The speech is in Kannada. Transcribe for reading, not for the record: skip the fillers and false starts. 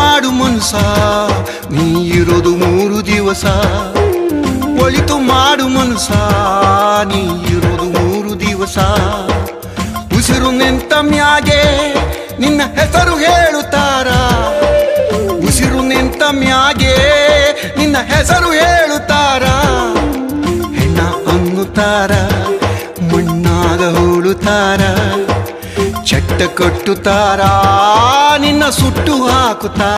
ಮಾಡು ಮನುಸ ನೀ ಇರೋದು 3 ದಿವಸ ಒಳಿತು ಮಾಡು ಮನುಸ ನೀ ಇರೋದು 3 ದಿವಸ ಉಸಿರು ನಿಂತ ಮ್ಯಾಗೆ ನಿನ್ನ ಹೆಸರು ಹೇಳುತ್ತಾರ ಉಸಿರು ನಿಂತ ಮ್ಯಾಗೆ ನಿನ್ನ ಹೆಸರು ಹೇಳುತ್ತಾರ ಹೆಣ್ಣ ಅನ್ನುತ್ತಾರ ಮಣ್ಣಾಗ ಹೂಳುತ್ತಾರ ಚಟ್ಟ ಕಟ್ಟುತ್ತಾರ ನಿನ್ನ ಸುಟ್ಟು ಹಾಕುತ್ತಾರ